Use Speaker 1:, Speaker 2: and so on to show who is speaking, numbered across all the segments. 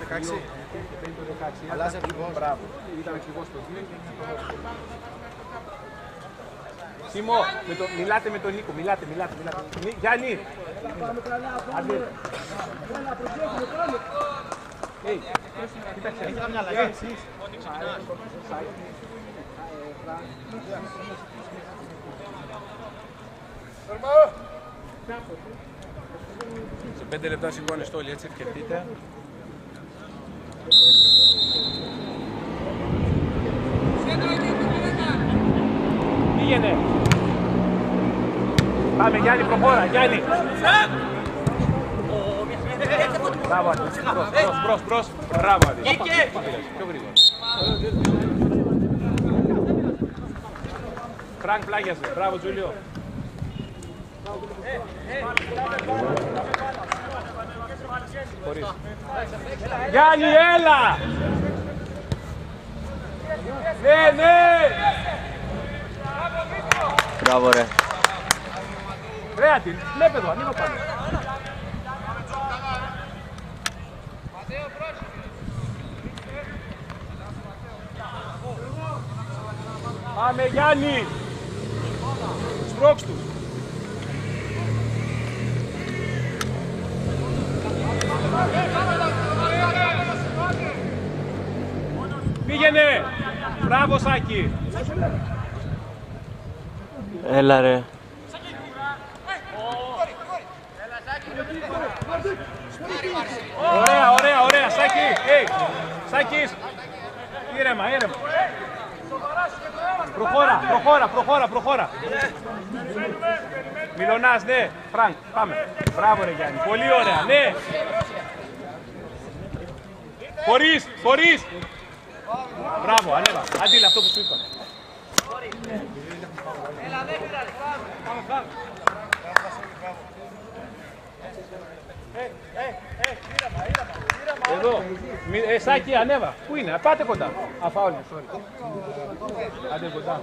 Speaker 1: 16.
Speaker 2: Αλλάζει ακριβώς.
Speaker 1: Μπράβο. Ήταν ακριβώς το 2. Σίμω, μιλάτε με τον Νίκο, μιλάτε. Γιάννη! Άντε. Κοίταξε.
Speaker 2: Έχει μια αλλαγή.
Speaker 1: Σε 5 λεπτά σηκώνεστε όλοι, έτσι ευκαιρτείτε. Πήγαινε. Πάμε Γιάννη, προχώρα, Γιάννη. Μπράβο, Άντι. Μπρος. Μπράβο, Άντι. Πιο γρήγορα. Φρανκ πλάγιασε. Μπράβο, Τζούλιο. Χωρίς. Γιάννη, έλα! Ναι!
Speaker 3: Μπράβο ρε.
Speaker 1: Ρε Άντι, βλέπε εδώ, ανοίγω πάνω. Πάμε Γιάννη! Σπρώξ' τους! Πήγαινε! Μπράβο Σάκη!
Speaker 3: Έλα ρε.
Speaker 1: Ωραία, Σάκη! Σάκης! Ήρεμα! Προχώρα! Μιλωνάς, ναι! Φρανκ, πάμε! Μπράβο ρε Γιάννη! Πολύ ωραία, ναι! Χωρίς! Μπράβο, ανέβα! Αντίλα αυτό που σου είπα! Εδώ, Σάκη, ανέβα. Πού είναι, πάτε κοντά. Αφάουλ, sorry. Άντε κοντά.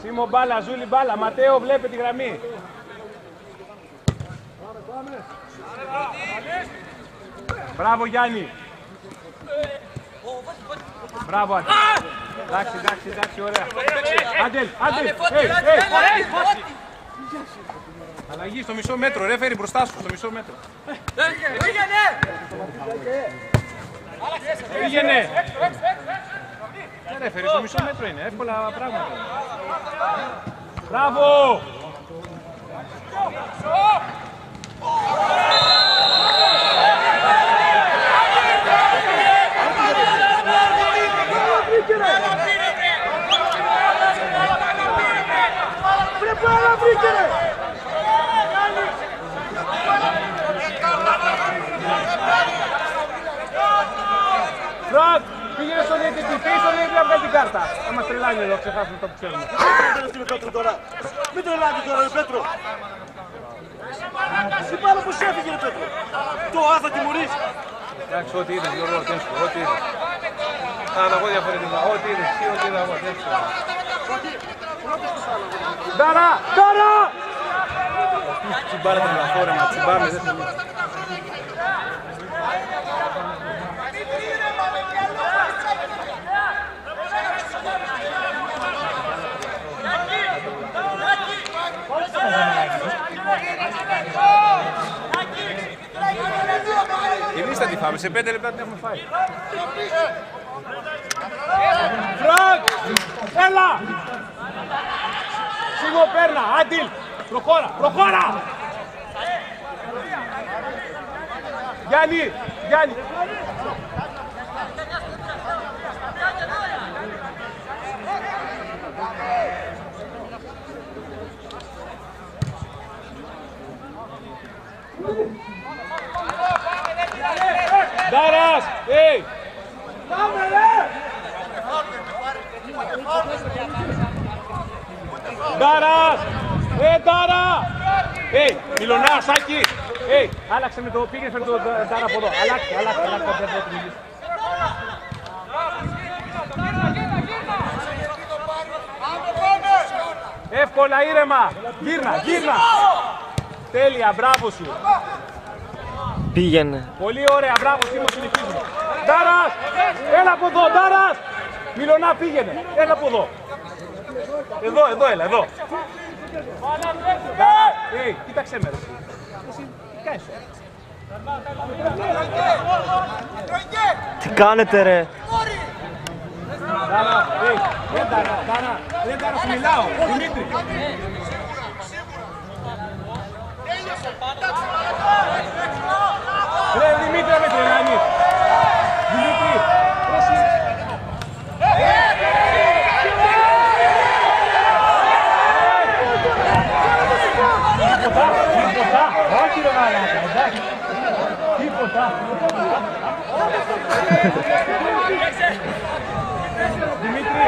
Speaker 1: Σίμω μπάλα, Ζούλη μπάλα. Ματέο, βλέπε τη γραμμή. Μπράβο Γιάννη. Μπράβο Άντε. Εντάξει, ωραία. Άντε, αλλαγή στο μισό μέτρο, ρε φέρει μπροστά σου, στο μισό μέτρο. Πήγαινε! Ρε φέρει, στο μισό μέτρο είναι, εύκολα πράγματα. Μπράβο! Φραντ, πήγαινε στον διαιτητή, να βγάλει την κάρτα. Θα μας τρελάνει εδώ, ξεχάσουμε το που ξέρουμε.
Speaker 2: Μην τρελάνει τώρα, ρε Πέτρο. Τι πάνω πως έφυγε, ρε Πέτρο. Το Α θα τιμωρείς.
Speaker 1: Εντάξει, ό,τι είδες, Γιώργο, τέμψου, ό,τι είδες. Θα αναγώ διαφορετικά, ό,τι είδες, εσύ ό,τι είδα εγώ, τέμψου. Ντάρα! Τσιμπάρα τα λαφόρεμα, τσιμπάμε, δεν θέλει. Εμείς θα τη φάμε, σε 5 λεπτά την έχουμε φάει. Φρανκ! Έλα! Σίγουρο παίρνα, Άντιλ! Προχώρα! Γιάννη! Ντάρας! Πάμε ρε! Ντάρας! Ντάρα! Μιλωνά, Σάκη! Άλλαξε με το πήγαινε με το Ντάρα από εδώ. Αλλάξε. Εύκολα, ήρεμα! Γύρνα! Τέλεια, μπράβο σου!
Speaker 3: Πήγαινε.
Speaker 1: Πολύ ωραία, μπράβο, Σίμω, συνεχίζουμε. Ντάρας, έλα από εδώ, Ντάρας. Μιλωνά, πήγαινε, έλα από εδώ. Εδώ, έλα, εδώ. Κοίταξε με, ρε. Τι κάνεις,
Speaker 3: Τι κάνετε, ρε.
Speaker 1: Δεν Ντάρα, σου μιλάω, Δημήτρη. Ρε Δημήτρη, με τρελάνεις. Δημήτρη, ρε εσύ. Τίποτα, όχι ρε μαλάκα, εντάξει. Τίποτα. Δημήτρη.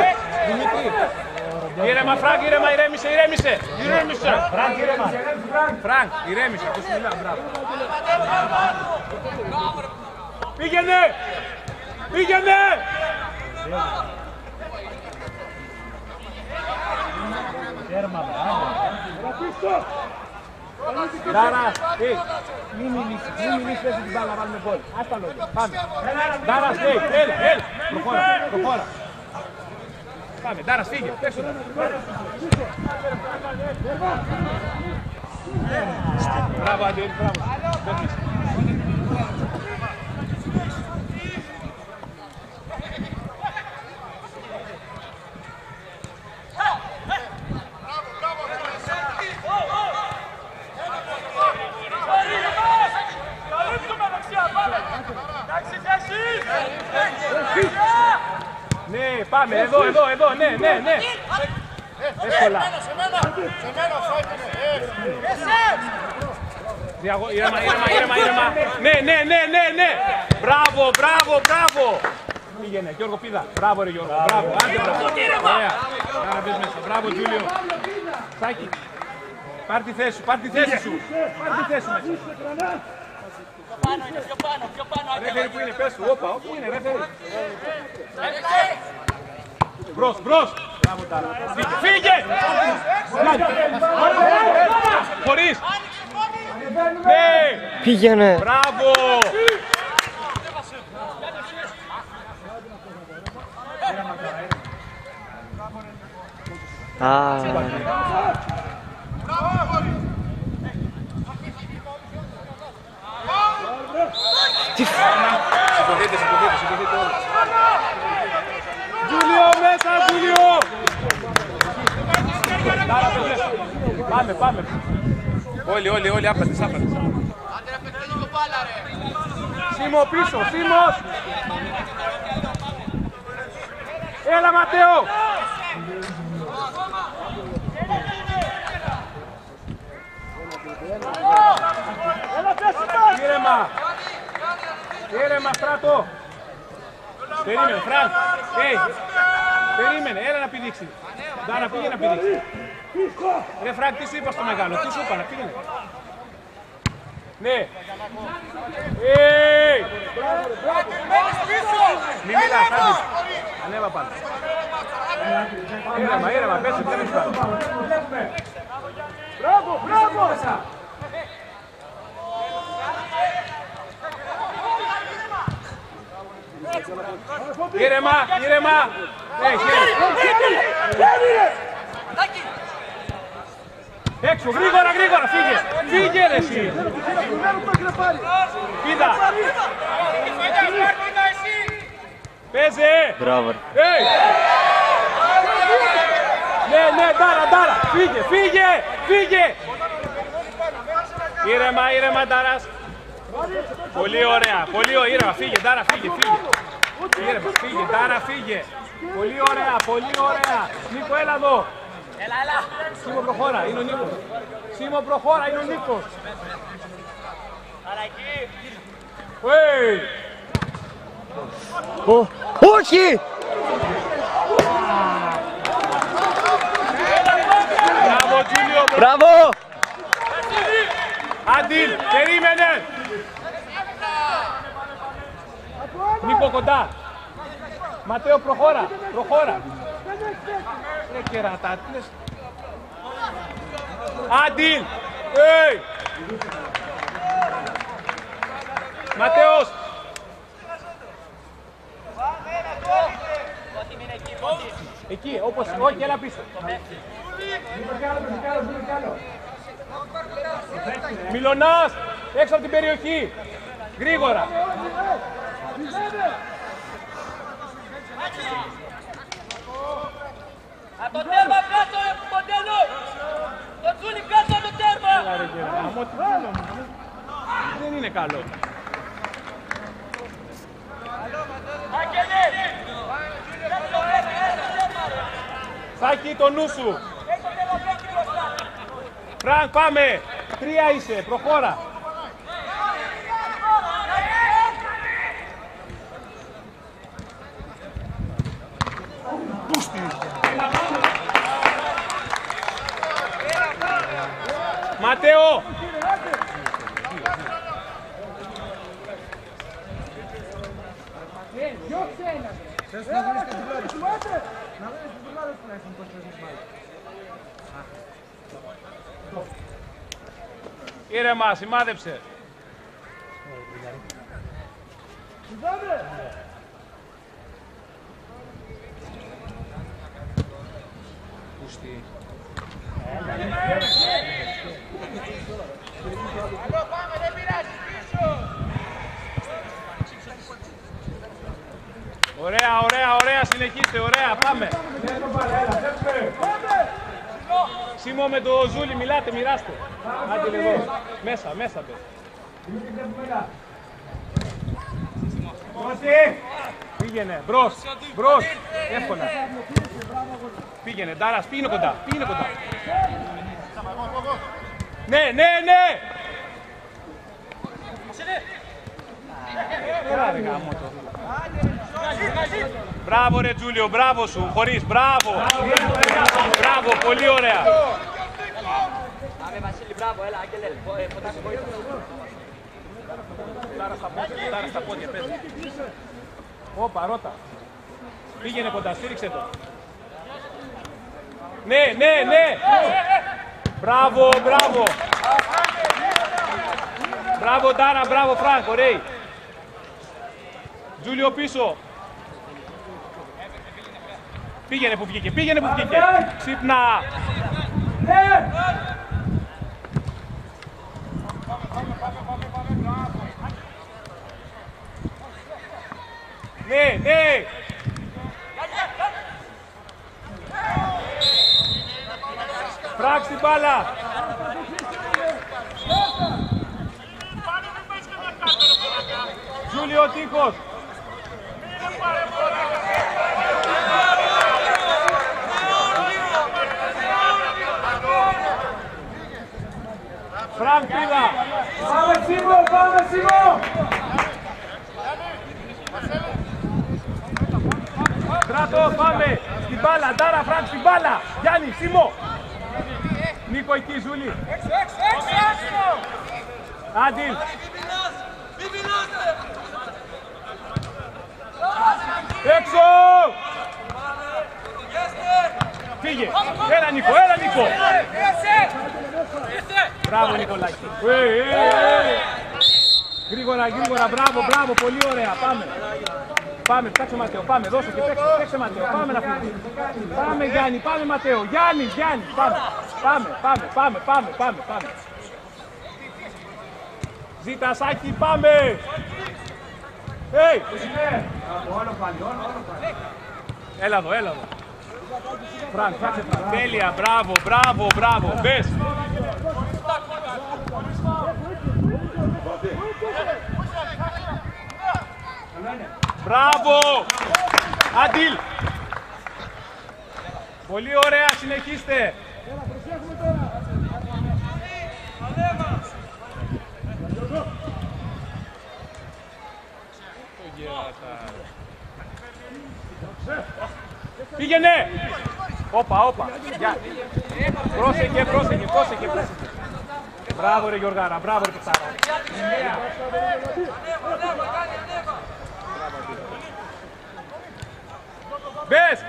Speaker 1: Ήρεμα, Φρανκ, ηρέμησε. Φρανκ, ηρέμησε, ακούς μιλά, μπράβο. Πήγαινε! Ντάρας, μην μιλήσεις, πες την μπάλα να βάλουμε γκολ. Ας τα λόγια, πάμε. Ντάρας, έλα, προχώρα. Πάμε, Ντάρας, φύγε, πέσου. Μπράβο, Αντίν, μπράβο. Ναι, πάμε, εδώ, ναι. Εύκολα. Ήρεμα. Ναι. Μπράβο. Πήγαινε, Γιώργο Πίδα. Μπράβο ρε Γιώργο, μπράβο. Άντε, μπράβο. Ωραία. Κάνα μπες μέσα. Μπράβο, Τζούλιο. Σάκη. Πάρ' τη θέση σου. Μέσα. Πιο πάνω. Ρέφερη που είναι, πες σου. Όπα, όπου είναι, ρέφερη. Μπρος. Μπράβο, Τάρα. Φύγε. Χωρίς. Ναι.
Speaker 3: Πήγαινε.
Speaker 1: Μπράβο. Σηκωθείτε όλοι. Τζούλιο μέσα, Τζούλιο! Πάμε. Όλοι, άπατες. Σίμω πίσω, Σίμος! Έλα, Ματέο! Ήρεμα, Στράτο! Περίμενε, Φρανκ! Περίμενε, έλα να πηδήξει. Ντάρα, πήγε να πηδήξει. Ρε Φρανκ, τι σου είπα στο μεγάλο, τι σου είπα, να πήγαινε. Ναι. Μη μιλάς, άντε. Ανέβα πάνω. Ήρεμα, πέσε, δεν έχεις πάνω. Μπράβο! Ήρεμα! Έξω, γρήγορα, φύγε ρε εσύ! Πίδα! Παίζε!
Speaker 3: Μπράβο.
Speaker 1: Ναι, Ντάρα, φύγε! Ήρεμα, Ντάρας! Πολύ ωραία, ήρεμα, φύγε, Ντάρα, φύγε! Ήρεμα, φύγε, Ντάρα, φύγε! Πολύ ωραία! Νίκο, έλα εδώ! Έλα! Σίμω, προχώρα, είναι ο Νίκος!
Speaker 3: Όχι!
Speaker 1: Μπράβο, Τζούλιο!
Speaker 3: Μπράβο!
Speaker 1: Αντίλ, περίμενε! Νίκο, κοντά! Ματέο, προχώρα! Ρε κερατά, τι λες? Αντίλ! Ματέος. Εκεί, όπως, όχι, έλα πίσω. Μιλωνάς, έξω από την περιοχή. Γρήγορα.
Speaker 4: Από το τέρμα κάτω, Μοντέλο! Το Τζούλι κάτω από το τέρμα!
Speaker 1: Δεν είναι καλό. Σάκη, το νου σου. Φρανκ, πάμε. 3 είσαι, προχώρα. Ματέο! Ήρεμα, σημάδεψε. Ωραία, ωραία, ωραία, συνεχίστε, ωραία, πάμε. Σίμω με το Ζούλι, μιλάτε, μοιράστε. Άντε λίγο, μέσα, μέσα πες. Πήγαινε, μπρος, μπρος, εύκολα. Πήγαινε, Ντάρας, πήγαινε κοντά, πήγαινε κοντά. Ναι, ναι, ναι! Έλα ρε γάμο το. Μπράβο ρε Τζούλιο, μπράβο σου, χωρίς, μπράβο. Μπράβο, πολύ ωραία.
Speaker 4: Πάμε Βασίλη, μπράβο, έλα, Άγγελε.
Speaker 1: Τάρα στα πόδια, πες. Ωπα, ρώτα. Πήγαινε κοντά, στήριξε το. Ναι, ναι, ναι. Μπράβο, μπράβο. Μπράβο Τάρα, μπράβο Φρανκ, ωραίοι. Τζούλιο πίσω. Πήγαινε που βγήκε, πήγαινε που βγήκε. Ξύπνα. Ναι, ναι. Φρανκ στην μπάλα. Τζούλιο Τείχος. Φρανκ πήγα.
Speaker 2: Πάμε Σίμω, πάμε Σίμω.
Speaker 1: Στράτο, πάμε. Στην μπάλα, Ντάρα, Φρανκ, στην μπάλα. Γιάννη, Σίμω. Νίκο εκεί, Ζούλη. Άντιλ. Έξω! Φύγε! Έλα Νίκο, έλα Νίκο! Μπράβο Νικολάκη! Γρήγορα, γρήγορα, μπράβο, μπράβο, πολύ ωραία, πάμε! Πάμε, φτιάξε Ματέο, πάμε, δώσε και παίξε Ματέο, πάμε να φύγουμε! Πάμε Γιάννη, πάμε Ματέο, Γιάννης, πάμε! Πάμε! Ζήτα Σάκη, πάμε! Hey! Έλα εδώ, έλα εδώ. Φρανκ, φτιάξε Φρανκ. Τέλεια, μπράβο, μπες. Μπράβο! Άντιλ! Πολύ ωραία, συνεχίστε. Πήγαινε! Όπα. Πρόσεχε. Μπράβο ρε Γιωργάρα, μπράβο ρε Πετσάρα. Μπες!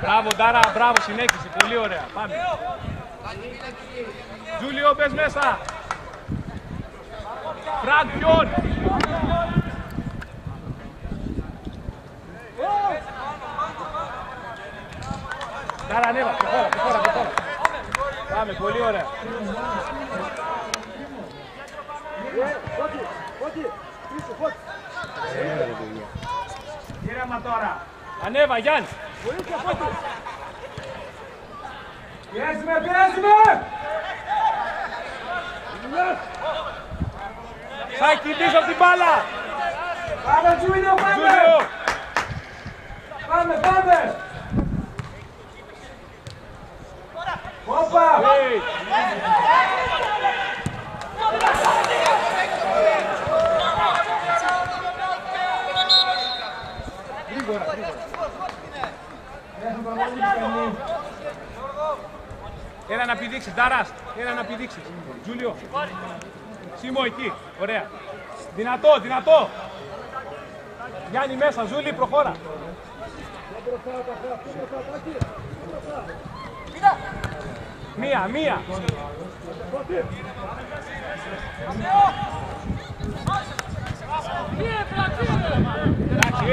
Speaker 1: Μπράβο Ντάρα, μπράβο, συνέχισε, πολύ ωραία. Πάμε. Τζούλιο, μπες μέσα. Φρανκ, ποιον. Κάρα, ανέβα, προχώρα. Πάμε, πολύ ωραία. Γύρεμα τώρα. Ανέβα, Γιάννη. Πιέζουμε! Σάκη, πίσω από την μπάλα. Πάμε, Τζούλιο, πάμε. Πάμε. Όπα. Γρήγορα. Έλα να πηδήξεις, Ντάρας. Έλα να πηδήξεις. Τζούλιο. Σίμω εκεί. Ωραία. Δυνατό. Γιάννη μέσα. Ζούλη, προχώρα. Μία. Εντάξει,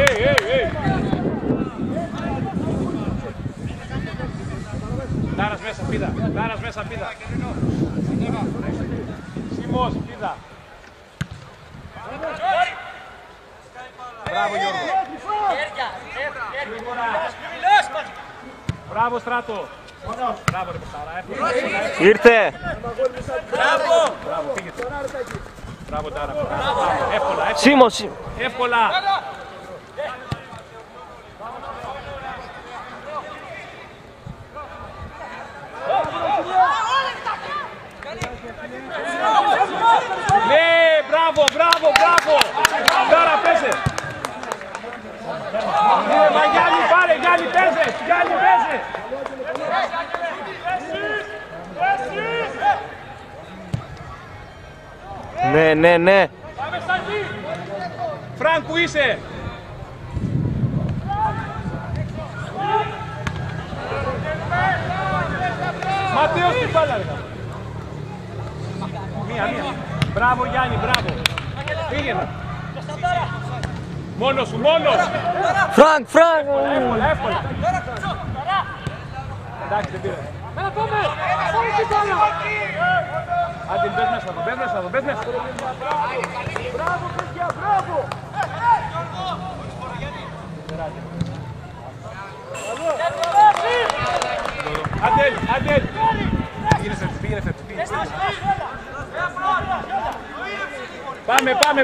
Speaker 1: Ντάρας μέσα, πίδα. Σίμος, πίδα. Μπράβο, Γιώργο. Μπράβο, Στράτο. Μπράβο, ρε Πεστάρα.
Speaker 3: Ήρθε.
Speaker 1: Μπράβο, φύγετε. Μπράβο, Ντάρα. Εύκολα.
Speaker 3: Σίμος.
Speaker 1: Εύκολα. Ναι, μπράβο. Ντάρα, πέσε. Μα Γιάννη, πάρε, Γιάννη, πέσε.
Speaker 3: Ναι.
Speaker 1: Φρανκ, που είσαι. Ματέος, την μπάλα, ρε. Μία. Μπράβο, Γιάννη, μπράβο. Πήγαινε. Μόνος σου.
Speaker 3: Φρανκ.
Speaker 1: Εύκολα. Εντάξει, δεν πήρε. Άντε, μπες μέσα εδώ.
Speaker 2: Μπράβο, παιδιά, μπράβο.
Speaker 1: Αντέλ. Πήγαινε φεύγει.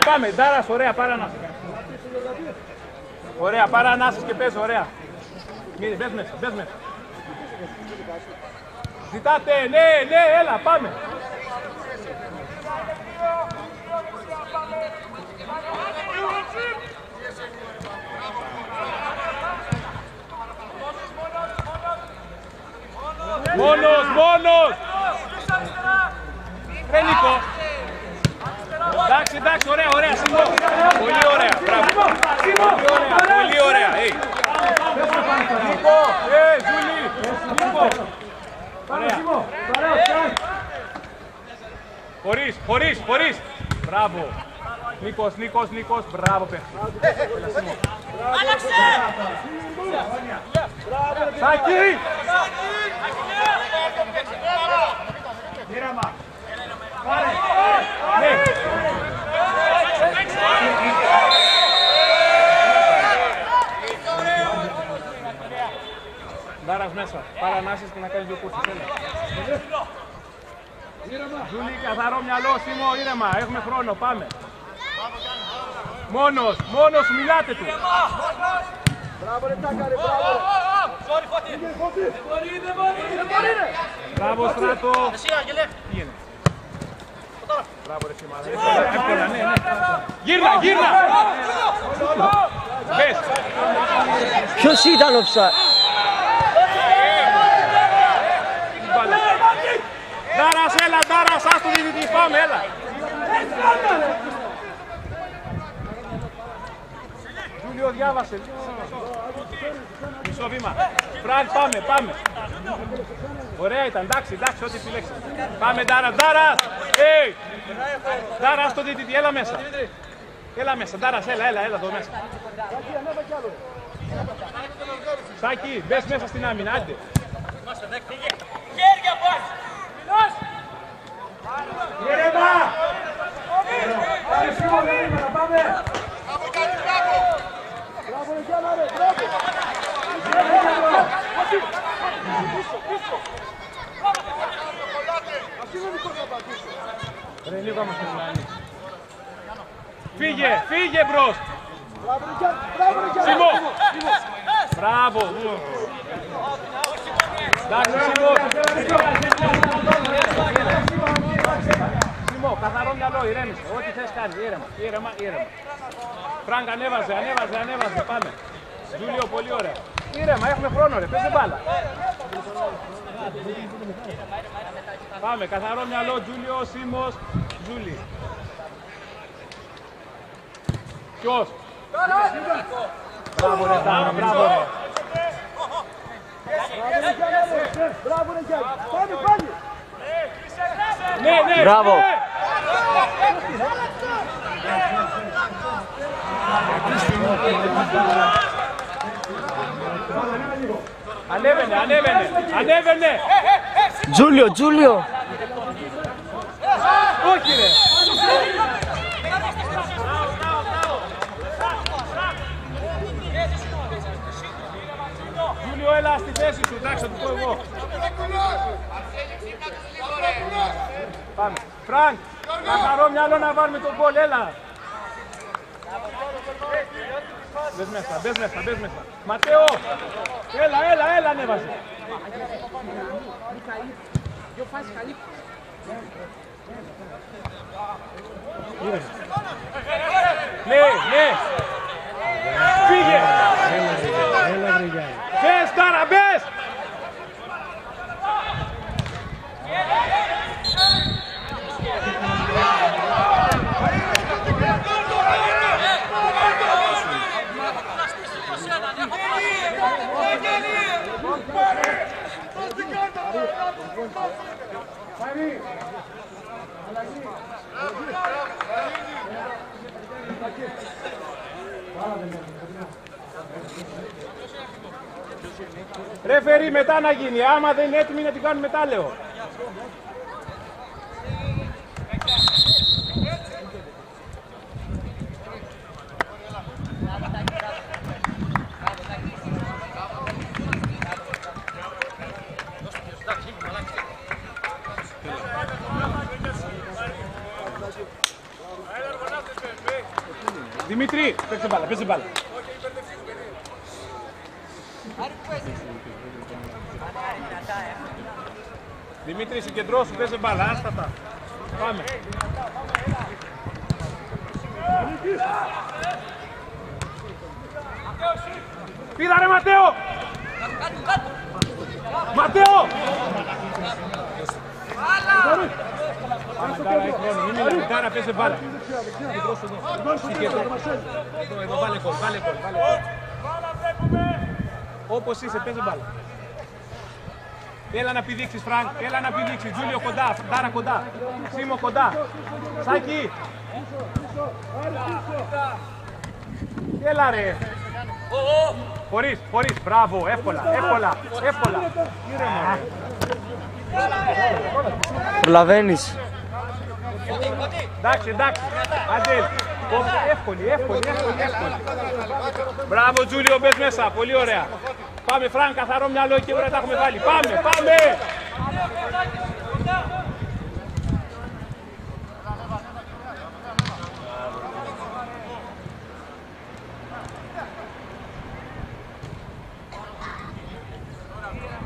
Speaker 1: Πάμε. Ντάρας, ωραία, πάρε ανάσες. Ωραία, πάρε ανάσες και πες, ωραία. Μύρι, μπες μέσα. Ζητάτε, ναι, έλα, πάμε. Μόνος. Ρε Νίκο. Εντάξει, ωραία, Σίμω. Πολύ ωραία, μπράβο. Πολύ ωραία, Νίκο, Ζούλη. Νίκο. Ωραία. Χωρίς. Μπράβο. Νίκος, μπράβο παίχτη.
Speaker 4: Άλλαξε!
Speaker 1: Σάκη! Γύραμα. Πάρε. Ναι. Ντάρας μέσα. Πάρε ανάσες και να κάνεις δύο κούρσεις. Ζούλη, καθαρό μυαλό, Σίμω, ήρεμα. Έχουμε χρόνο, πάμε. Μόνος, μιλάτε του.
Speaker 2: Μπράβο, ρε Τάκα, ρε, μπράβο. Δεν μπορεί, ρε.
Speaker 1: Μπράβο, Στράτο. Πήγαινε. Μπράβο, ρε Σίμω. Εύκολα, ναι. Γύρνα. Πες.
Speaker 3: Ποιος ήταν offside?
Speaker 1: Ντάρας, έλα, Ντάρας, ας του διδυτή, πάμε, έλα. Τζούλιο, διάβασε. Μισό βήμα. Φρανκ, πάμε. Ωραία ήταν, εντάξει, ό,τι επιλέξεις. Πάμε, Ντάρας. Ντάρας στο διτητή, έλα μέσα. Ντάρας, έλα εδώ μέσα. Σάκη, μπες μέσα στην άμυνα, άντε.
Speaker 4: Χέρια πας!
Speaker 1: Ήρεμα! Πάμε σίγουρα, πάμε!
Speaker 2: Μπράβο, Γιάννα, ρε, μπράβο! Αυτή είναι δικό θα πατήσω.
Speaker 1: Ρε, λίγο μας μιλάνε. Φύγε μπρος!
Speaker 2: Μπράβο, Γιάννα!
Speaker 1: Σίμω! Μπράβο! Εντάξει, Σίμω, καθαρό μυαλό, ηρέμησε. Ό,τι θες κάνεις, ήρεμα. Φρανκ, ανέβαζε, πάμε. Τζούλιο, πολύ ωραία. Ήρεμα, έχουμε χρόνο ρε, παίζε μπάλα. Πάμε, καθαρό μυαλό, Τζούλιο, Σίμος, Τζούλι. Ποιος? Μπράβο ρε, μπράβο ρε.
Speaker 2: Μπράβο, ρε, Γιάννα! Πάμε!
Speaker 1: Ναι,
Speaker 3: Μπράβο. Ανέβαινε. Τζούλιο.
Speaker 1: Όχι ρε. Τζούλιο, έλα στη θέση σου, εντάξει, θα του πω εγώ. Πάμε. Φρανκ, καθαρό μυαλό να βάλουμε τον γκολ, έλα. Μπες μέσα. Ματέο, έλα, ανέβασε. Ναι. Φύγε. Μπες τώρα, μπες. Ρεφερί, μετά να γίνει. Άμα δεν είναι έτοιμοι να την κάνουν μετά, λέω. Δημήτρη, παίξε μπάλα. Δημήτρη, συγκεντρώσου, παίζε μπάλα, άστατα. Πάμε. Πήρα ρε Ματέο! Ματέο! Πάμε, Ντάρα, έχει χρόνο. Μην μιλάμε, Ντάρα, παίζε μπάλα. Εδώ, βάλε κόλ. Όπως είσαι, παίζε μπάλα. Έλα να πηδήξεις, Φρανκ, Τζούλιο κοντά, Ντάρα κοντά, Σίμο κοντά. Σάκη. Έλα ρε. Χωρίς, μπράβο, εύκολα. Ήρεμα.
Speaker 3: Προλαβαίνεις.
Speaker 1: Εντάξει, Αντέλ. Εύκολη. Μπράβο Τζούλιο, μπες μέσα, πολύ ωραία. Πάμε Φρανκ, καθαρό μυαλό, εκεί ωραία τα έχουμε βάλει. Πάμε.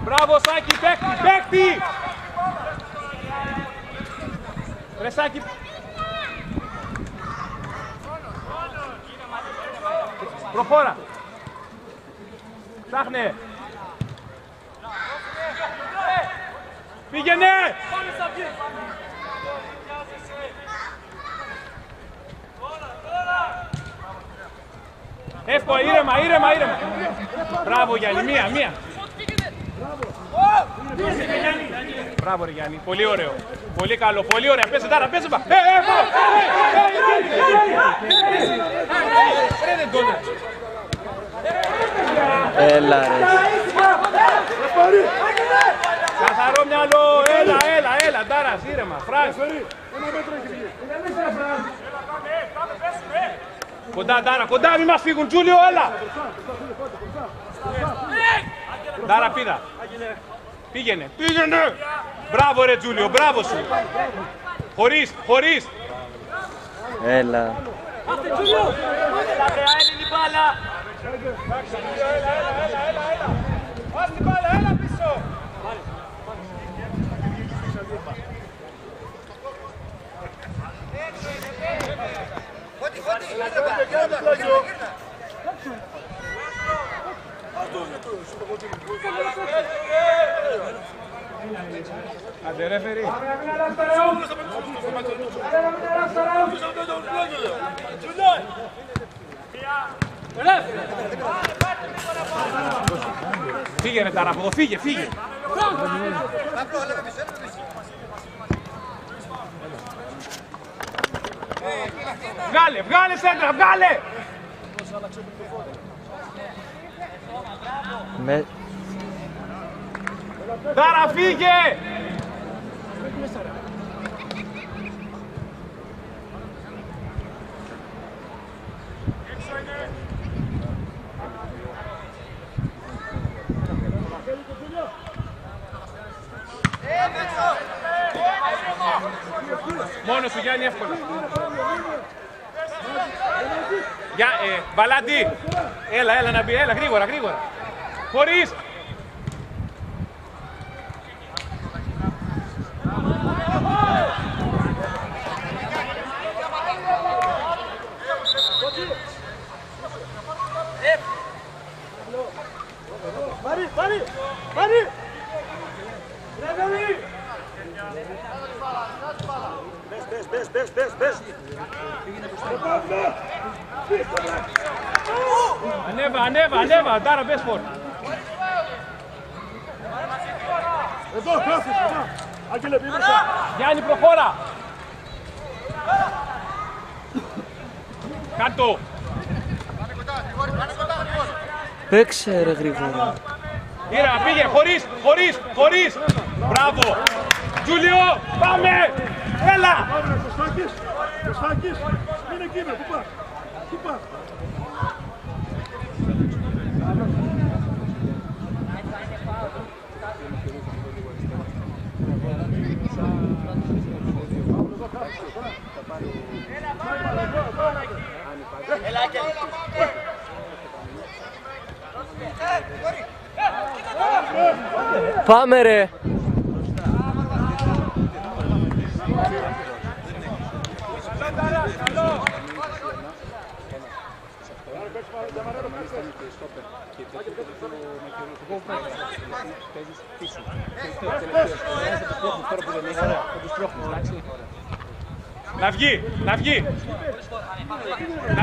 Speaker 1: Μπράβο Σάκη, παίκτη. Ρε Σάκη. Προχώρα. Ψάχνε. Πήγαινε. ήρεμα. Μπράβο Γιάννη, μία. Μπράβο ρε Γιάννη, πολύ ωραίο. Πολύ καλό, πολύ ωραία. Πέσε τώρα, πέσε πα.
Speaker 3: Έλα ρε.
Speaker 1: Καθαρό μυαλό, έλα. Ντάρας, ήρεμα. Φράγ. Κοντά, Ντάρα, κοντά, μη μας φύγουν. Τζούλιο, έλα. Ντάρα, πήδα. Πήγαινε. Μπράβο ρε Τζούλιο, μπράβο σου. Χωρίς.
Speaker 3: Έλα.
Speaker 1: Ας την μπάλα, έλα πίσω. Άντε ρέφερι. Φύγε ρε Ταράποδο, φύγε. Βγάλε σέντρα, βγάλε! Τάρα, φύγε! Μόνο σου Γιάννη, εύκολα. Βαλάντι, έλα να μπει, έλα γρήγορα. Χωρίς.
Speaker 2: Πάρει! Μπες!
Speaker 1: Ανέβα, Ντάρα, μπες φόρ.
Speaker 2: Εδώ, κάθεσαι, Άγγελε, μπει μέσα.
Speaker 1: Γιάννη, προχώρα. Κάτω.
Speaker 3: Παίξε ρε γρήγορα.
Speaker 1: Ήρα, πήγε, χωρίς. Μπράβο. Τζούλιο, πάμε. Έλα.
Speaker 2: Κωστάκης, είναι εκείνο, πού πας.
Speaker 3: Πάμε ρε.
Speaker 1: Να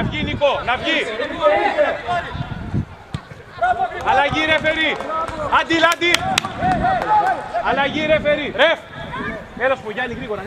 Speaker 1: βγει Νικό, να βγει. Αλλαγή ρεφερί. Αντίλ. Αλλαγή ρεφερί. Ρεφ. Έλα σου πω Γιάννη, γρήγορα.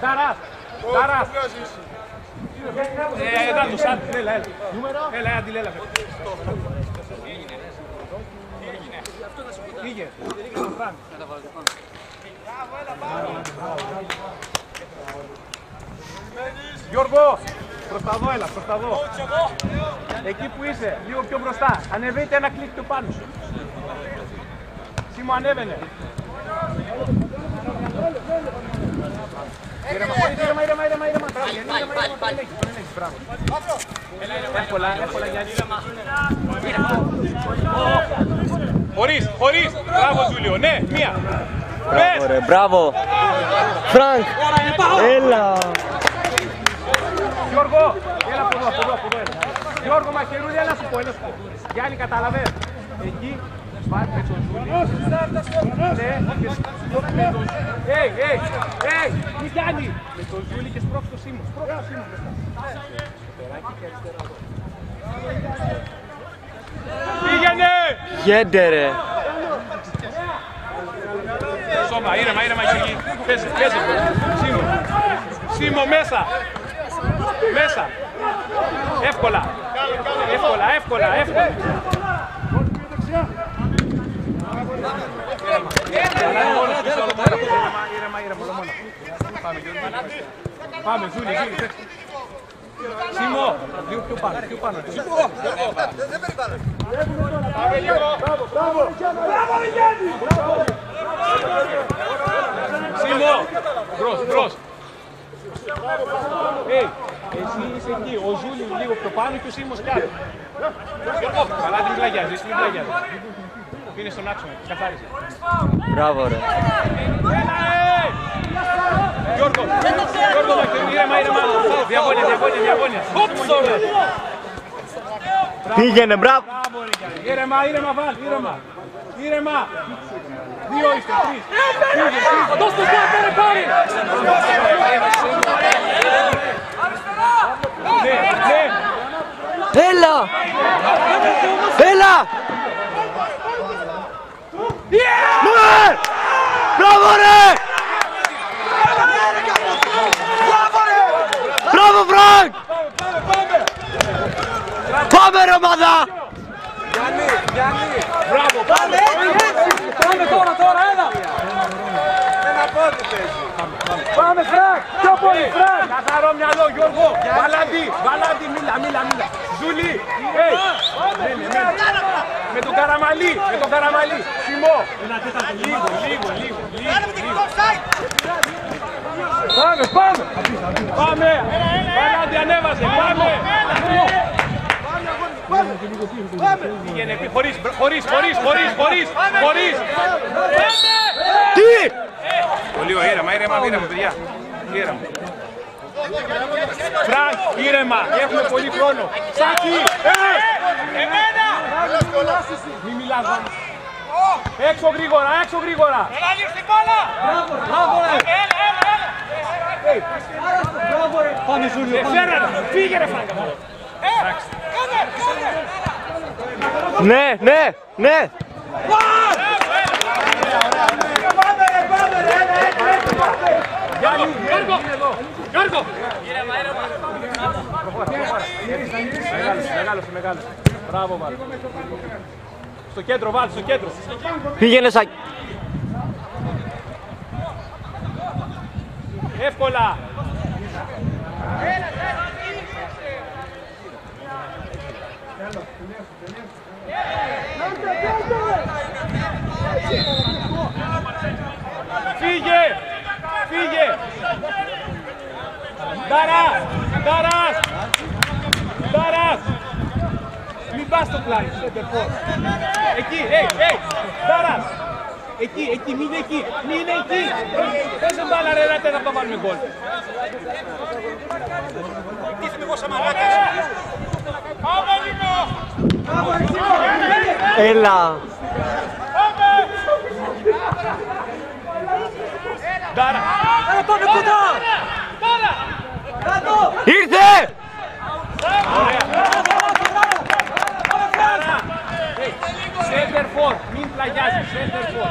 Speaker 1: Τάρας. Έλα, Αντίλ, έλα. Πήγε. Γιώργο, προς τα δω. Εκεί που είσαι, λίγο πιο μπροστά. Ανεβείτε ένα κλικ του πάνω σου. Σίμω, ανέβαινε. Ήρεμα. Εύκολα Γιάννη. Χωρίς. Μπράβο Τζούλιο, ναι, μία.
Speaker 3: Μπράβο. Φρανκ! Έλα!
Speaker 1: Γιώργο, έλα από εδώ, έλα. Γιώργο Μαχαιρούλη, έλα σου πω. Γιάννη, κατάλαβες. Εκεί, βάλει με τον Ζούλη. Τι Γιάννη. Με τον Ζούλη και σπρώξει το Σίμος. Πήγαινε!
Speaker 3: Γέντε ρε!
Speaker 1: Σώμα, ήρεμα, Γιώργη. Πέσε. Σίμο, μέσα. Εύκολα. Πάμε, Ζούλη. Σίμο, λίγο πιο πάνω.
Speaker 2: Δεν περιβάλλει.
Speaker 1: Πάμε λίγο. Σίμο, μπρος. Εσύ είσαι εκεί, ο Ζούλη λίγο πιο πάνω και ο Σίμος κάτω. Καλά, μην πλαγιάζεις. Είναι στον άξονα, καθάρισε.
Speaker 3: Μπράβο ρε!
Speaker 1: Γιώργο, ήρεμα. Διαγώνια.
Speaker 3: Πήγαινε, μπράβο!
Speaker 1: Ήρεμα, ήρεμα. 2 είστε, 3. Δώστε το πάρε. Ναι.
Speaker 3: Έλα! Ναι! Μπράβο ρε! Μπράβο Φρανκ! Πάμε ρε ομάδα!
Speaker 1: Γιάννη, μπράβο, πάμε. Πάμε τώρα, έλα.
Speaker 2: Ένα πόδι παίζει.
Speaker 1: Πάμε Φρανκ, πιο πολύ Φρανκ. Καθαρό μυαλό, Γιώργο. Βαλάντι, μίλα. Ζούλη, με τον Καραμαλή. Σιμό. Λίγο. Πάμε. Βαλάντι, ανέβασε, πάμε. Πήγαινε, χωρίς.
Speaker 3: Τι!
Speaker 1: Πολύ ήρεμα, παιδιά. Ήρεμα. Φρανκ, ήρεμα, έχουμε πολύ χρόνο. Σάκη, εμένα! Μη μιλάς, βάμε. Έξω γρήγορα. Έλα, λίψη κόλλα! Μπράβο, ρε! Πάμε, Ζούλιο, πάμε. Φύγε, ρε Φρανκ.
Speaker 3: Ναι!
Speaker 1: Γιώργο! Μεγάλος. Μπράβο, Βάλ. Στο κέντρο, Βάλ, στο κέντρο.
Speaker 3: Πήγαινε Σάκη!
Speaker 1: Εύκολα. Φύγε. Ντάρας. Μην πας στο πλάι, σέντερφορ. Εκεί, Ντάρας. Εκεί, μην είναι εκεί. Πες μπάλα ρε, να το βάλουμε γκολ. Εκεί είμαι εγώ σαν μαλάκας. Πάμε λίγο.
Speaker 3: Έλα!
Speaker 1: Ντάρα. Πάμε κοντά.
Speaker 3: Ήρθε!
Speaker 1: Σέντερφορ, μην πλαγιάζεις, σέντερφορ.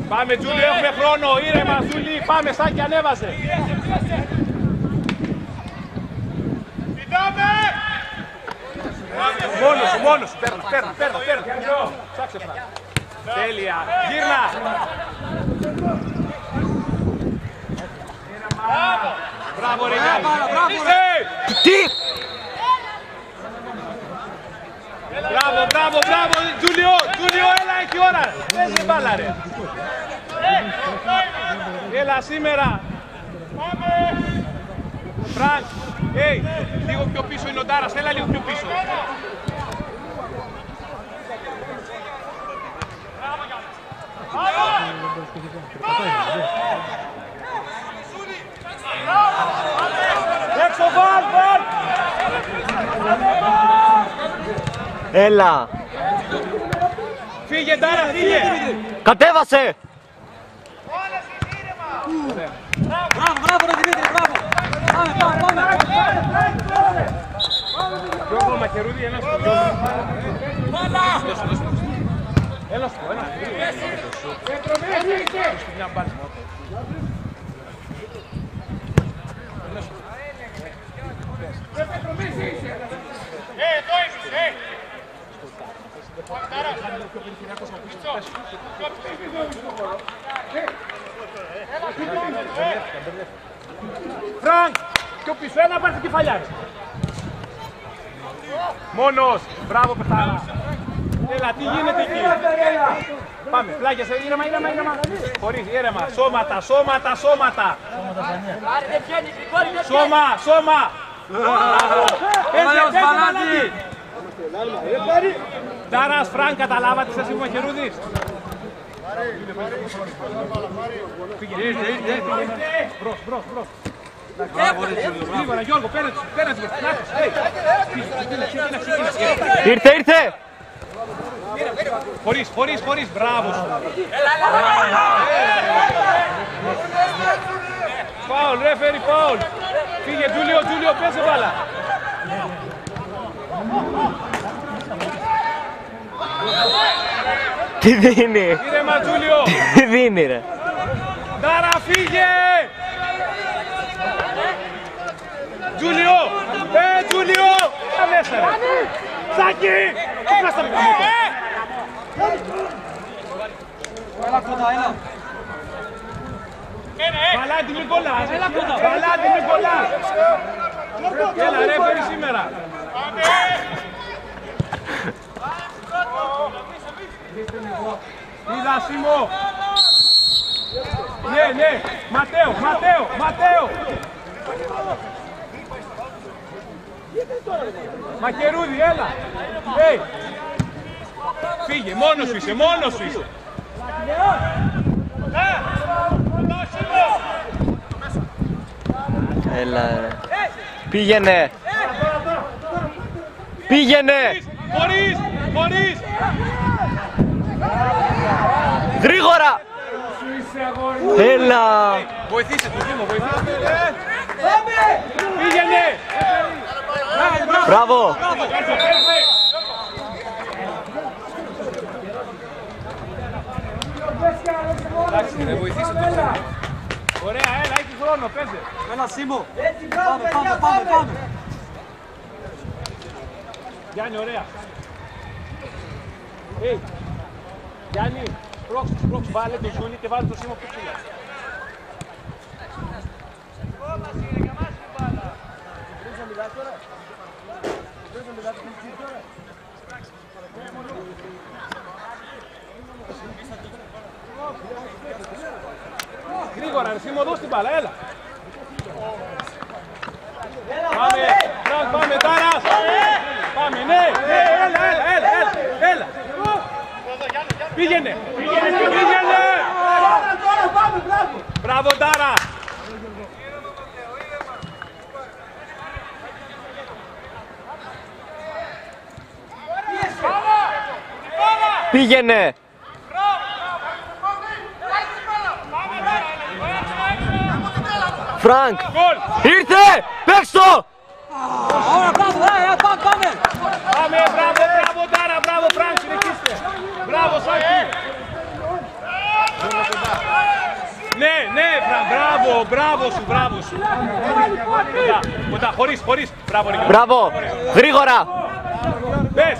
Speaker 1: Πάμε Τζούλη, έχουμε χρόνο, ήρεμα Τζούλη, πάμε Σάκη, ανέβασε. Μόνος σου, παίρνω. Ψάξε φράγκα. Τέλεια, γύρνα. Μπράβο ρε Γιάννη.
Speaker 3: Τι!
Speaker 1: Μπράβο, Τζούλιο, έλα, έχει ώρα. Παίζει μπάλα ρε. Έλα σήμερα. Φρανκ. Λίγο πιο πίσω είναι ο Ντάρας, έλα λίγο πιο πίσω.
Speaker 2: Έξω, βάλ!
Speaker 3: Έλα.
Speaker 1: Φύγε Ντάρα, φύγε!
Speaker 3: Κατέβασε.
Speaker 5: Μπράβο ρε Δημήτρη, μπράβο. Πάμε.
Speaker 1: Γιώργο Μακερούδη, έλα στο Έλα στο, μια μπάλα. Εδώ είσαι, Φρανκ, πιο πίσω, έλα πάρτε κεφαλιά. Μόνος, μπράβο Πεθάρα. Έλα, τι γίνεται εκεί. Πάμε, πλάγια σε ήρεμα. Χωρίς, ήρεμα, σώματα. Σώμα. Πες Πανάτη. Ντάρας, Φρανκ, καταλάβατε σας είμαι ο Μαχαιρούδης. Μπρος. Γρήγορα Γιώργο, πέρασε τους.
Speaker 3: Ήρθε.
Speaker 1: Χωρίς, μπράβο σου. Φάουλ, ρέφερι, φάουλ. Φύγε Τζούλιο, πέσε μπάλα.
Speaker 3: Τι δίνει.
Speaker 1: Ήρεμα Τζούλιο.
Speaker 3: Τι δίνει ρε.
Speaker 1: Ντάρα, φύγε. Τζούλιο. Μέσα ρε. Σάκη. Κοίταστα με καμπούτα.
Speaker 5: Έλα κοντά, έλα.
Speaker 1: Βαλάντι μην κολλάς. Έλα ρε, φέρει σήμερα. Είδα Σίμω. Ναι. Ματέο. Μακερούδη, έλα. Φύγε, μόνος σου είσαι.
Speaker 3: Έλα ρε. Πήγαινε.
Speaker 1: Χωρίς.
Speaker 3: Γρήγορα. Έλα.
Speaker 1: Βοηθήστε του Δήμο, Πήγαινε.
Speaker 3: Μπράβο.
Speaker 1: Εντάξει, ρε, βοηθήστε το Δήμο. Ωραία, έλα, έχει χρόνο, πέντε.
Speaker 5: Έλα Σίμω. Πάμε.
Speaker 1: Γιάννη, ωραία. Γιάννη, σπρώξ, βάλε το Ζούνι και βάλε το Σίμω πιο ψηλά. Γρήγορα, ρε Σίμω, δώσ' την μπάλα, έλα. Πάμε, Τάρας. Πάμε, ναι, έλα. Πήγαινε. Μπράβο, Τάρα.
Speaker 3: Πήγαινε. Φρανκ. Ήρθε. Παίξ' το.
Speaker 5: Ωραία, πάμε.
Speaker 1: Πάμε, μπράβο, Τάρα, μπράβο, Φρανκ, συνεχίστε. Μπράβο, Σάκη. Ναι, μπράβο σου. Κοντά, χωρίς.
Speaker 3: Μπράβο. Γρήγορα.
Speaker 1: Πες.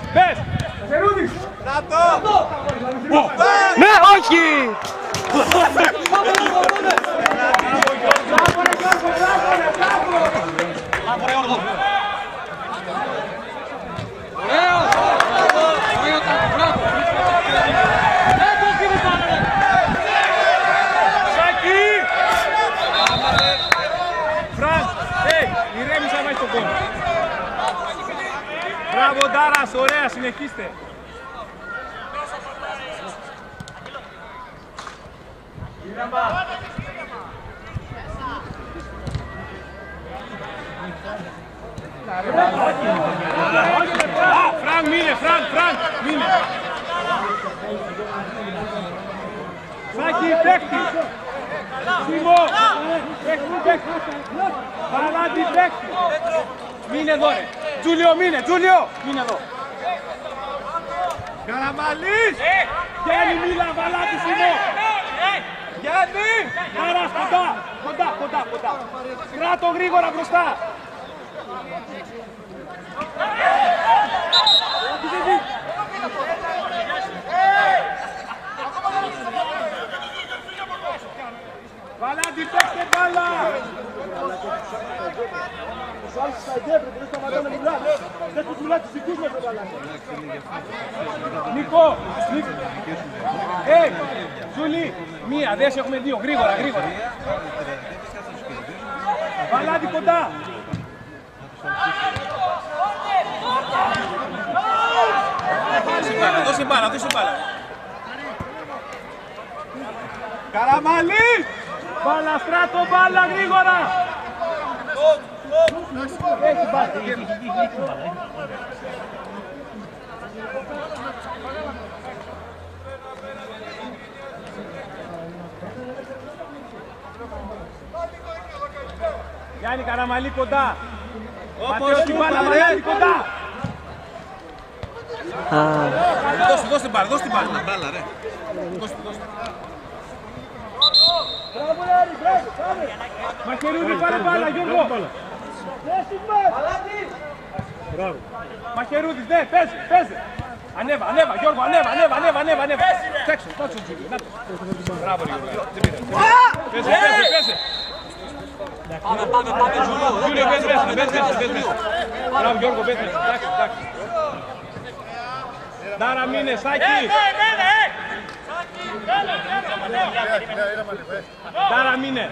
Speaker 3: Ναι, όχι.
Speaker 1: Φρανκ, ηρέμησα να έχεις το Μπράβο Ντάρας, ωραία, συνεχίστε. Φρανκ, μείνε, Φρανκ, μείνε. Σάκη, παίκτη. Σίμω, παίκτη. Παλάτι, παίκτη. Μείνε εδώ ρε. Τζούλιο, μείνε εδώ. Καραμαλής. Γιάννη, μίλα, Παλάτι, Σίμω. Γιάννη. Άρας, κοντά. Κράτο γρήγορα μπροστά. Παλάτι, παίξτε μπάλα! Νίκο! Ζούλη! Μία, δεν έχουμε δύο, γρήγορα! Παλάτι κοντά! Δώσε μπάλα! Καραμαλής! Μπάλα, Στράτο, μπάλα, γρήγορα! Έχει μπάλα. Γιάννη, Καραμαλή κοντά. Ματέος την μπάλα, Μαλάνη κοντά. Δώστε την μπάλα, ρε. Μαχαιρούδη, πάρε μπάλα, Γιώργο! Μαχαιρούδης, ναι, παίζε! Ανέβα, Γιώργο, ανέβα! Παίξε, Τζούλιο, να το. Μπράβο, Γιώργο, παίζε!
Speaker 5: Πάμε,
Speaker 1: Τζούλιο, παίζε μέσα. Μπράβο, Γιώργο, παίζε μέσα, εντάξει. Ντάρα, μείνε, Σάκη! Ντάρα, μείνε!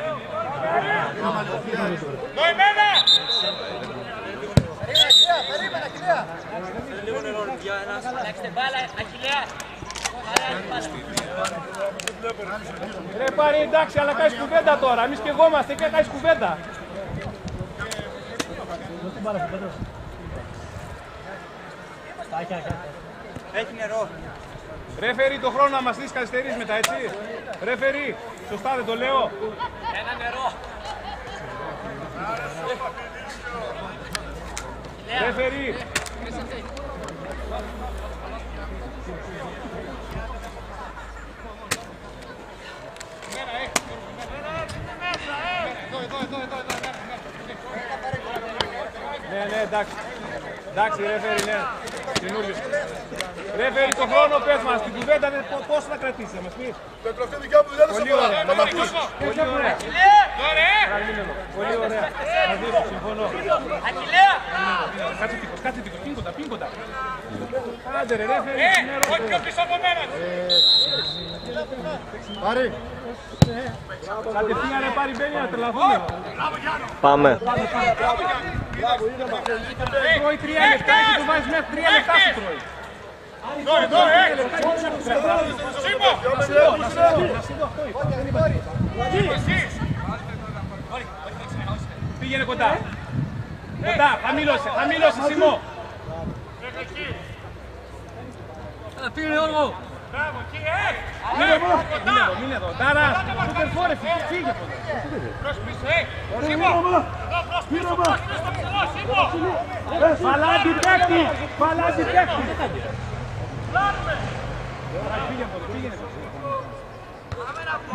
Speaker 1: Ρε πάρει, εντάξει, αλλά κάνεις κουβέντα τώρα, εμείς και εγώ είμαστε και κάνεις κουβέντα.
Speaker 5: Έχει νερό.
Speaker 1: Ρεφερί, το χρόνο να μας δεις καθυστερείς μετά, έτσι. Ρεφερί, σωστά δεν το λέω.
Speaker 4: Ένα νερό.
Speaker 1: Ρεφερί. Ναι, εντάξει. Εντάξει, ρεφέρι, ναι. Καινούργιος. Ρεφέρι, το χρόνο πες μας, την κουβέντα πώς θα κρατήσει, θα μας πεις.
Speaker 2: Το εκλογή δικιά μου δεν
Speaker 1: Πολύ ωραία. Πολύ ωραία. Πολύ ωραία. Μαζί σου, συμφωνώ.
Speaker 4: Αχιλλέα!
Speaker 1: Κάτσε τίκος, πίνκοντα. Άντε ρε, ρεφέρι.
Speaker 4: Όχι πιο πίσω από μένα.
Speaker 2: Πάρει.
Speaker 1: Κατευθείαν ρε πάρει μπαίνει να τρελαθούμε.
Speaker 3: Πάμε.
Speaker 1: Τρώει 3 λεπτά και το βάζεις μέχρι 3 λεπτά σου τρώει.
Speaker 4: Εδώ, Σίμω!
Speaker 1: Πήγαινε κοντά. Χαμήλωσε Σίμω.
Speaker 5: Πήγαινε Γιώργο.
Speaker 4: Μπράβο, εκεί,
Speaker 1: Μείνε εδώ. Τάρας, σούπερ φόρε, φύγε.
Speaker 4: προς πίσω, Σίμω! Εδώ, προς πίσω, στο ψηλό, Σίμω!
Speaker 1: Παλάτι παίκτη. Πήγαινε.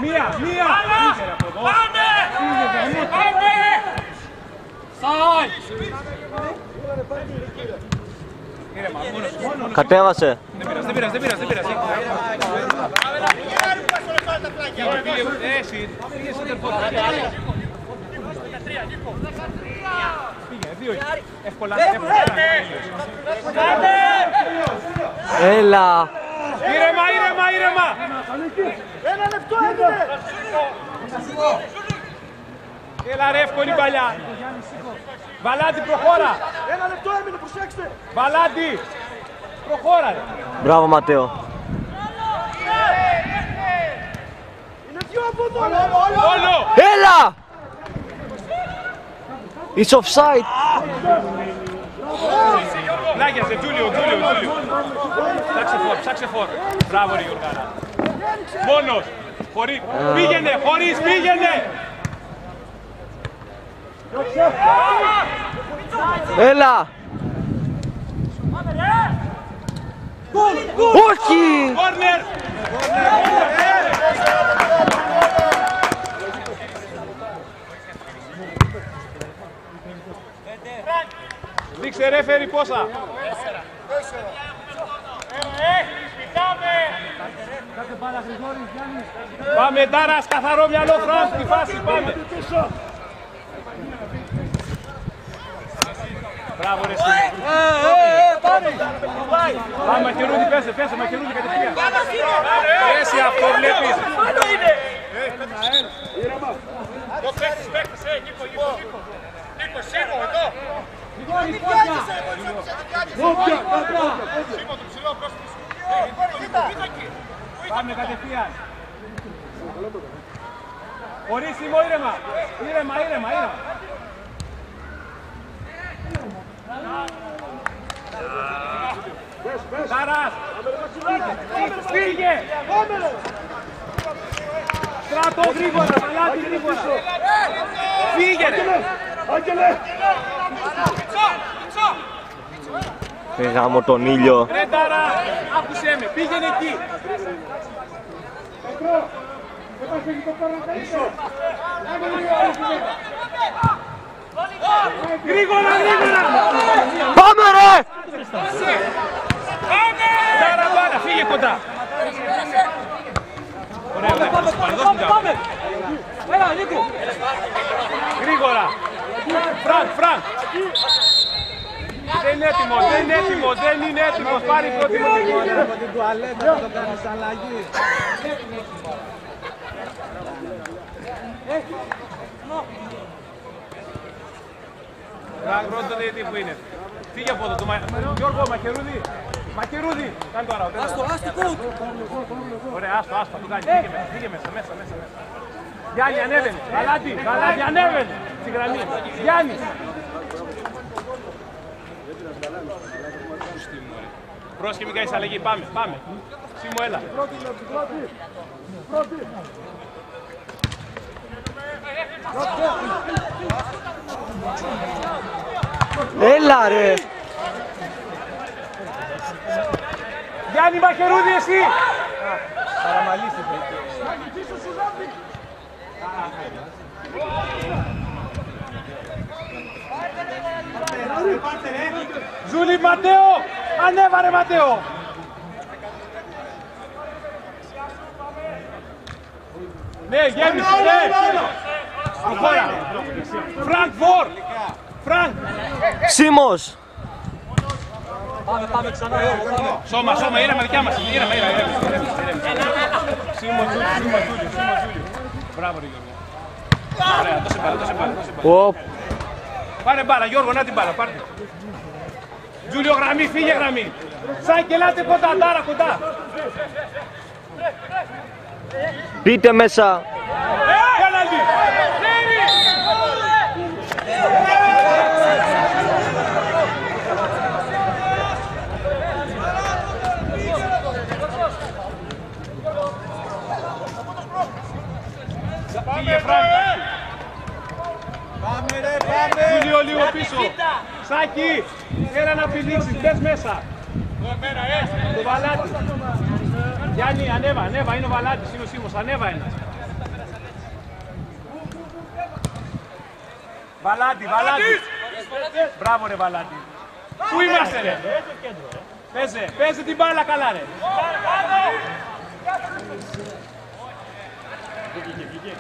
Speaker 1: Μία.
Speaker 4: Πάμε!
Speaker 5: Σάι!
Speaker 3: Κατέβασε.
Speaker 1: Δεν πειράζει. Πήγε σούτερ φόρε. Πήγαινε, 2 εύκολα.
Speaker 3: Έλα.
Speaker 1: Ήρεμα.
Speaker 2: Ένα λεπτό έγινε.
Speaker 1: Έλα ρε, εύκολη παλιά. Βαλάντι, προχώρα.
Speaker 2: Ένα λεπτό έμεινε, προσέξτε.
Speaker 1: Βαλάντι, προχώρα ρε.
Speaker 3: Μπράβο Ματέο.
Speaker 2: Είναι δυο από εδώ.
Speaker 1: Όλο.
Speaker 3: Έλα! It's offside.
Speaker 1: Πλάγιασε, Τζούλιο. Ψάξε φόρ. Μπράβο ρε Γιωργάρα. Μόνος. Πήγαινε, χωρίς, πήγαινε.
Speaker 3: Έλα! Όχι!
Speaker 1: Κόρνερ. Δείξε ρέφερι πόσα. Πάμε Τάρας, καθαρό μυαλό, Φρανκ, τη φάση, πάμε. Μπράβο ρε εσύ. Πάμε Μαχαιρούδη, πέσε Μαχαιρούδη κατευθείαν. Εσύ αυτό βλέπεις. Το παίκτης, Νίκο, Σίμω, εδώ. Πάμε κατευθείαν. Ορίσιμο, ήρεμα. Τάρας, πήγε. Στρατό γρήγορα, Βαλάντι γρήγορα. Φύγε ρε.
Speaker 3: Γάμο τον ήλιο.
Speaker 1: Ρε Τάρα, άκουσέ με, πήγαινε εκεί. Γρήγορα.
Speaker 3: Πάμε ρε!
Speaker 1: Τάρα, μπάλα, φύγε κοντά. Ωραία, πάμε.
Speaker 5: Έλα, Νίκο.
Speaker 1: Γρήγορα. Φρανκ. Δεν είναι έτοιμος. Πάρει πρώτη.
Speaker 6: Από την τουαλέτα θα το κάνεις αλλαγή.
Speaker 1: Φρανκ, ρώτα τι που είναι. Φύγε από εδώ. Γιώργο, Μαχαιρούδη. Κάνε τώρα. Ωραία, άστο, το κάνει. Φύγε μέσα. Γιάννη, ανέβαινε. Βαλάντι, ανέβαινε. Στη γραμμή. Γιάννη. Πρόσχε, μην κάνεις αλλαγή. Πάμε. Σίμω, έλα.
Speaker 3: Έλα ρε!
Speaker 1: Γιάννη Μαχαιρούδη, εσύ! Ζούλη, Ματέο! Ανέβα ρε Ματέο! Ναι, γέμισε, ναι! Προχώρα! Φρανκ, Βόρ! Φρανκ!
Speaker 3: Σίμος!
Speaker 5: Πάμε ξανά.
Speaker 1: Σώμα, ήρεμα δικιά μας, ήρεμα. Σίμω, Τζούλιο. Μπράβο ρε Γιώργο. Ωραία, δώσε μπάλα. Πάρε μπάλα, Γιώργο, να την μπάλα, πάρτε. Τζούλιο, γραμμή, φύγε γραμμή. Σαν και ελάτε κοντά, Τάρα, κοντά.
Speaker 3: Πείτε μέσα!
Speaker 1: Πέναλτι! Πήγε Φρανκ.
Speaker 2: Πάμε.
Speaker 1: Τζούλιο λίγο πίσω. Σάκη, έλα να πηδήξεις, μπες μέσα. Το Βαλάντι. Γιάννη, ανέβα, είναι ο Βαλάντης, είναι ο Σίμος, ανέβα ένας. Βαλάντι. Μπράβο ρε Βαλάντι. Πού είμαστε ρε. Παίζε την μπάλα καλά ρε. Βγήκε.